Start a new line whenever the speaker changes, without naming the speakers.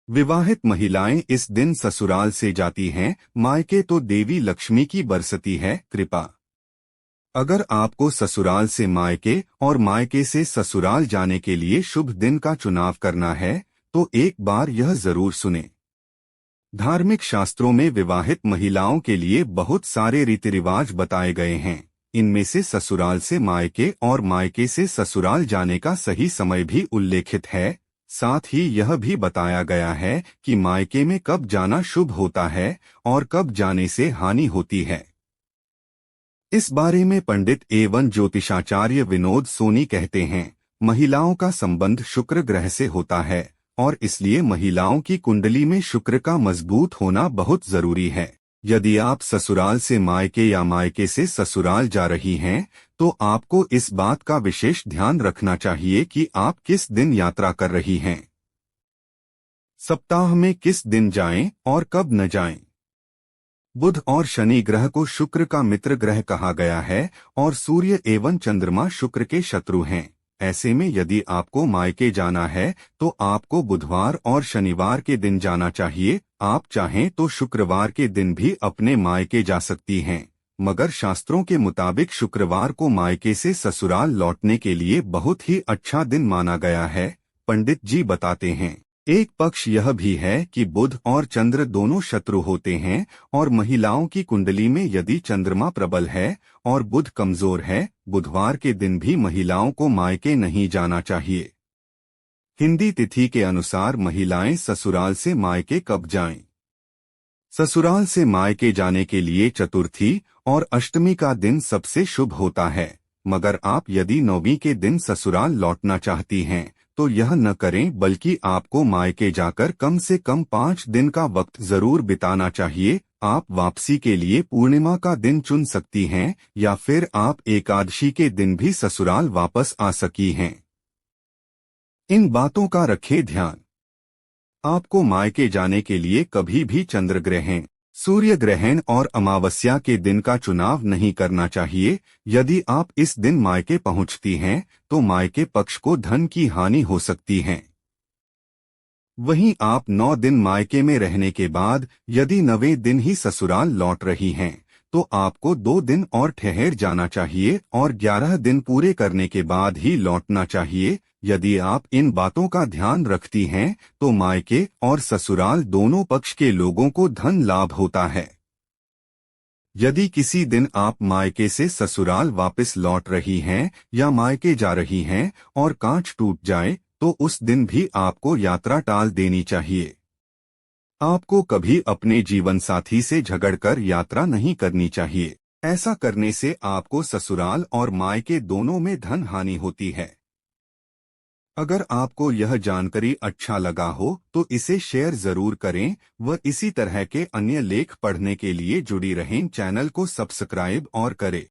विवाहित महिलाएं इस दिन ससुराल से जाती हैं, मायके तो देवी लक्ष्मी की बरसती है कृपा। अगर आपको ससुराल से मायके और मायके से ससुराल जाने के लिए शुभ दिन का चुनाव करना है, तो एक बार यह जरूर सुने। धार्मिक शास्त्रों में विवाहित महिलाओं के लिए बहुत सारे रीति रिवाज बताए गए हैं। इनमें से ससुराल से मायके और मायके से ससुराल जाने का सही समय भी उल्लेखित है। साथ ही यह भी बताया गया है कि मायके में कब जाना शुभ होता है और कब जाने से हानि होती है। इस बारे में पंडित एवं ज्योतिषाचार्य विनोद सोनी कहते हैं, महिलाओं का संबंध शुक्र ग्रह से होता है और इसलिए महिलाओं की कुंडली में शुक्र का मजबूत होना बहुत जरूरी है। यदि आप ससुराल से मायके या मायके से ससुराल जा रही हैं, तो आपको इस बात का विशेष ध्यान रखना चाहिए कि आप किस दिन यात्रा कर रही हैं। सप्ताह में किस दिन जाएं और कब न जाएं। बुध और शनि ग्रह को शुक्र का मित्र ग्रह कहा गया है और सूर्य एवं चंद्रमा शुक्र के शत्रु हैं। ऐसे में यदि आपको मायके जाना है तो आपको बुधवार और शनिवार के दिन जाना चाहिए। आप चाहें तो शुक्रवार के दिन भी अपने मायके जा सकती हैं, मगर शास्त्रों के मुताबिक शुक्रवार को मायके से ससुराल लौटने के लिए बहुत ही अच्छा दिन माना गया है। पंडित जी बताते हैं, एक पक्ष यह भी है कि बुध और चंद्र दोनों शत्रु होते हैं और महिलाओं की कुंडली में यदि चंद्रमा प्रबल है और बुध कमजोर है, बुधवार के दिन भी महिलाओं को मायके नहीं जाना चाहिए। हिंदी तिथि के अनुसार महिलाएं ससुराल से मायके कब जाएं? ससुराल से मायके जाने के लिए चतुर्थी और अष्टमी का दिन सबसे शुभ होता है, मगर आप यदि नौवीं के दिन ससुराल लौटना चाहती हैं तो यह न करें, बल्कि आपको मायके जाकर कम से कम 5 दिन का वक्त जरूर बिताना चाहिए। आप वापसी के लिए पूर्णिमा का दिन चुन सकती हैं या फिर आप एकादशी के दिन भी ससुराल वापस आ सकी हैं। इन बातों का रखें ध्यान। आपको मायके जाने के लिए कभी भी चंद्र ग्रहण, सूर्य ग्रहण और अमावस्या के दिन का चुनाव नहीं करना चाहिए। यदि आप इस दिन मायके पहुंचती हैं तो मायके पक्ष को धन की हानि हो सकती है। वहीं आप 9 दिन मायके में रहने के बाद यदि 9वें दिन ही ससुराल लौट रही हैं तो आपको 2 दिन और ठहर जाना चाहिए और 11 दिन पूरे करने के बाद ही लौटना चाहिए। यदि आप इन बातों का ध्यान रखती हैं तो मायके और ससुराल दोनों पक्ष के लोगों को धन लाभ होता है। यदि किसी दिन आप मायके से ससुराल वापस लौट रही हैं या मायके जा रही हैं और कांच टूट जाए तो उस दिन भी आपको यात्रा टाल देनी चाहिए। आपको कभी अपने जीवन साथी से झगड़कर यात्रा नहीं करनी चाहिए। ऐसा करने से आपको ससुराल और मायके दोनों में धन हानि होती है। अगर आपको यह जानकारी अच्छा लगा हो तो इसे शेयर जरूर करें व इसी तरह के अन्य लेख पढ़ने के लिए जुड़ी रहें। चैनल को सब्सक्राइब और करें।